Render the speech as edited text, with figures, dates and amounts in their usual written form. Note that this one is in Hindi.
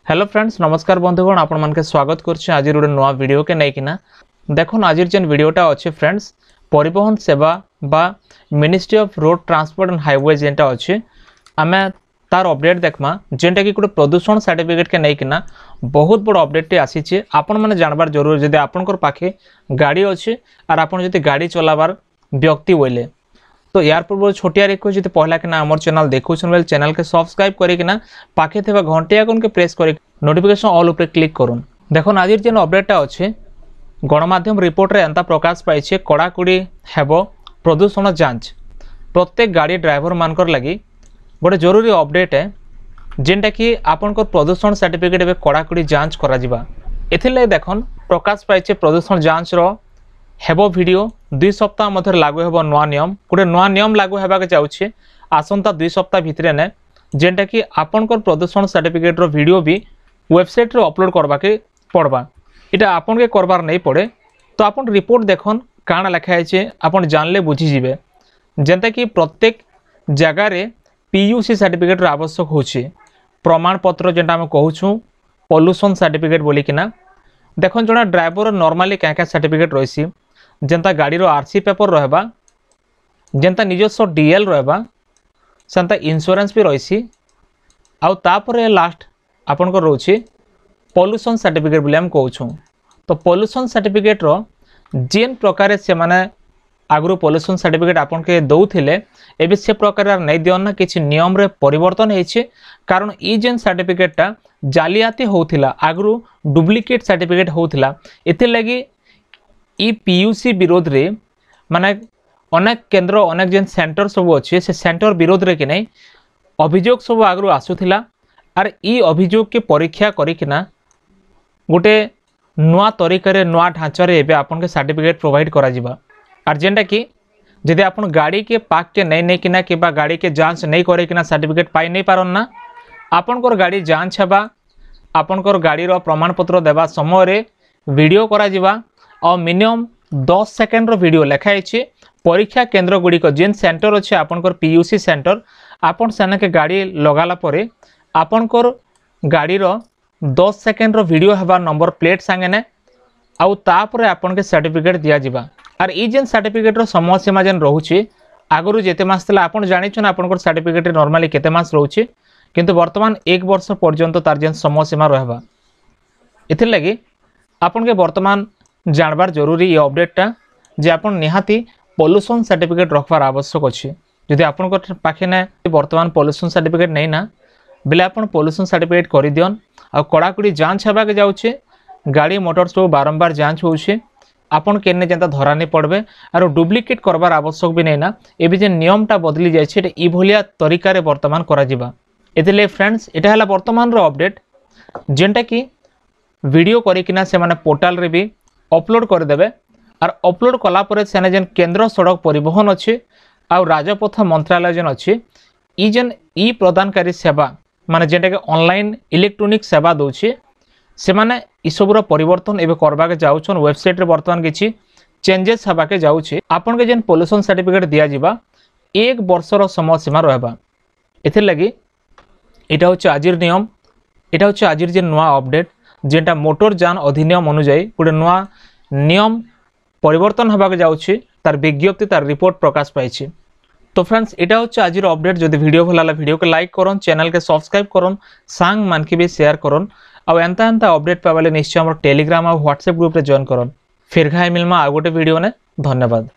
हेलो फ्रेंड्स, नमस्कार बंधुगण, आपण मानके स्वागत करछि आज गोटे नया वीडियो के नैकिना। देखुन आज जेन वीडियोटा अच्छे फ्रेंड्स, परिवहन सेवा बा ministry of road transport and highway जेनटा अच्छे आमे तार अपडेट देखमा, जेनटा कि गोटे प्रदूषण सर्टिफिकेट के नैकिना बहुत बड़ अपडेट आसी। आपण माने जानबार जरूर जदि आपनकर पाखे गाड़ी अच्छे और आपण जदि गाड़ी चलाबार व्यक्ति बोले तो यार पूर्व छोटिया रिक्वेस्ट जो पहला कि आमर चैनल देखुन बेल चैनल के सब्सक्राइब करना पाखे थे घंटे आइकन के प्रेस कर नोटिफिकेशन ऑल उपर क्लिक करूँ। देखो आज जेन अपडेटा अच्छे गणमाध्यम रिपोर्ट रे एंता प्रकाश पाई कड़ाकड़ी हेब प्रदूषण जांच प्रत्येक गाड़ी ड्राइवर मानकर लगी गोटे जरूरी अपडेट है जेनटा कि आपनकर प्रदूषण सर्टिफिकेट ए कड़ाकड़ी जांच करा एथिर देखन प्रकाश पाई प्रदूषण जांच हेबो वीडियो 2 सप्ताह मध्य लागू हेबो नवा नियम गोटे नवा नियम लागू हेबा के जाउछे आसंता 2 सप्ताह भितरे ने जेनटा कि आपनकर प्रदूषण सर्टिफिकेट रो वीडियो भी वेबसाइट रे अपलोड करबा के पड़बा। इटा आपन के करबार नहीं पड़े तो आपन रिपोर्ट देखन काना लिखा है आपन जानले बुझी जिवे जेनता कि प्रत्येक जगह रे पीयूसी सर्टिफिकेट रो आवश्यक होछि प्रमाण पत्र जेनटा हम कहूछु पोल्यूशन सर्टिफिकेट बोली किना। देखन जणा ड्राइवर नॉर्मली क्या सर्टिफिकेट रही जेनता गाड़ी रो आरसी पेपर रहबा जेनता निजस्व डीएल रहबा सेनता इंश्योरेंस भी रही आउ तापर लास्ट आपन को रोचे पोल्यूशन सर्टिफिकेट बोली हम कहूँ। तो पोल्यूशन सर्टिफिकेट रो जेन प्रकार से माने आगु पोल्यूशन सर्टिफिकेट आपन के दौले एबे से प्रकार नहीं दियन ना किछि नियम रे परिवर्तन होइछे कारण ई जेन सर्टिफिकेटा जालियाती होउथिला आगु डुप्लिकेट सर्टिफिकेट होउथिला एते लगी ई पीयूसी विरोध रे माने अनेक केंद्र अनेक जेन सेंटर सब अच्छे से सेंटर विरोध रे कि नहीं अभियोग सब आगु आसुथिला आर ई अभियोग के परीक्षा करिकिना गोटे नुआ तरीका नुआ ढांचा एबे आपन के सर्टिफिकेट प्रोवाइड करा जिबा। आर जेनटा कि जदि आपन गाड़ी के पाक के नहीं किना कि गाड़ी के जांच नहीं करे किना सर्टिफिकेट पाई नहीं पारन ना आपनकर गाड़ी जांच हेबा आपनकर गाड़ी रो प्रमाण पत्र देवा समय रे वीडियो करा जिबा और मिनिमम 10 सेकेंड रो वीडियो लिखा है परीक्षा केंद्र गुड़िक जेन सेंटर अच्छे आपनकर पीयूसी सेंटर आपन सेना के गाड़ी लगाला परे आपनकर गाड़ी रो 10 सेकेंड रो वीडियो हेबा नंबर प्लेट संगे ने आउ तापर आपन के सर्टिफिकेट दिया जिबा। आर ई जेन सर्टिफिकेट रो समय सीमा जेन रहउछि आगरु जेते मास तला आपन जानि छन आपनकर सर्टिफिकेट नॉर्मली केते मास रहउछि किंतु वर्तमान 1 वर्ष पर्यंत तार जेन समय सीमा रहबा एथिर लगी आपन के वर्तमान जानबार जरूरी ये अपडेटटा जे आपन निहाती पोल्यूशन सर्टिफिकेट रखबार आवश्यक अछि। जदि आपन पाखे ना वर्तमान पोल्यूशन सर्टिफिकेट नहीं ना बेले आपन पोल्यूशन सर्टिफिकेट करि दियन आ कड़ाकड़ी जांच हेबा के जाउछे गाड़ी मोटर सब बारंबार जांच होउछे आपन केने जेंता धरा नहीं पड़बे आरो डुप्लिकेट करबार आवश्यक भी नहीं ना एबे जे नियमटा बदली जाय छे ई भलिया तरीका रे वर्तमान करा जिबा। एतिले फ्रेंड्स एटा हला वर्तमान रो अपडेट जेंटा कि वीडियो करिकिना से माने पोर्टल रे भी अपलोड कर देबे और अपलोड कला परे सेने जेन केंद्र सड़क परिवहन अच्छे आ राजपथ मंत्रालय जेन अच्छे ई जेन ई प्रदानकारी सेवा माने जेंटा कि ऑनलाइन इलेक्ट्रॉनिक सेवा दोछे से माने ई सबरो परिवर्तन एबे करबा के जाउछन वेबसाइट रे वर्तमान किछि चेंजेस हबा के जाउछे आपन के जेन पोल्यूशन सर्टिफिकेट दिया जिबा 1 वर्ष रो समय सीमा रहबा। एथिर लगी एटा होचे आजिर नियम एटा होचे आजिर जेन नवा अपडेट जेंटा मोटर यान अधिनियम अनुसार गोटे नवा नियम परिवर्तन होगा जाउछि तार विज्ञप्ति तार रिपोर्ट प्रकाश पाई। तो फ्रेंड्स एटा होचे आज अपडेट जदि वीडियो भल लागला वीडियो को लाइक करन चैनल के सब्सक्राइब करन सांग मान के भी शेयर करन और एंता अपडेट पावाले निश्चय हमर टेलीग्राम और व्हाट्सएप ग्रुप रे जॉइन करन। फिर घाय मिलमा आ गोटे वीडियो ने धन्यवाद।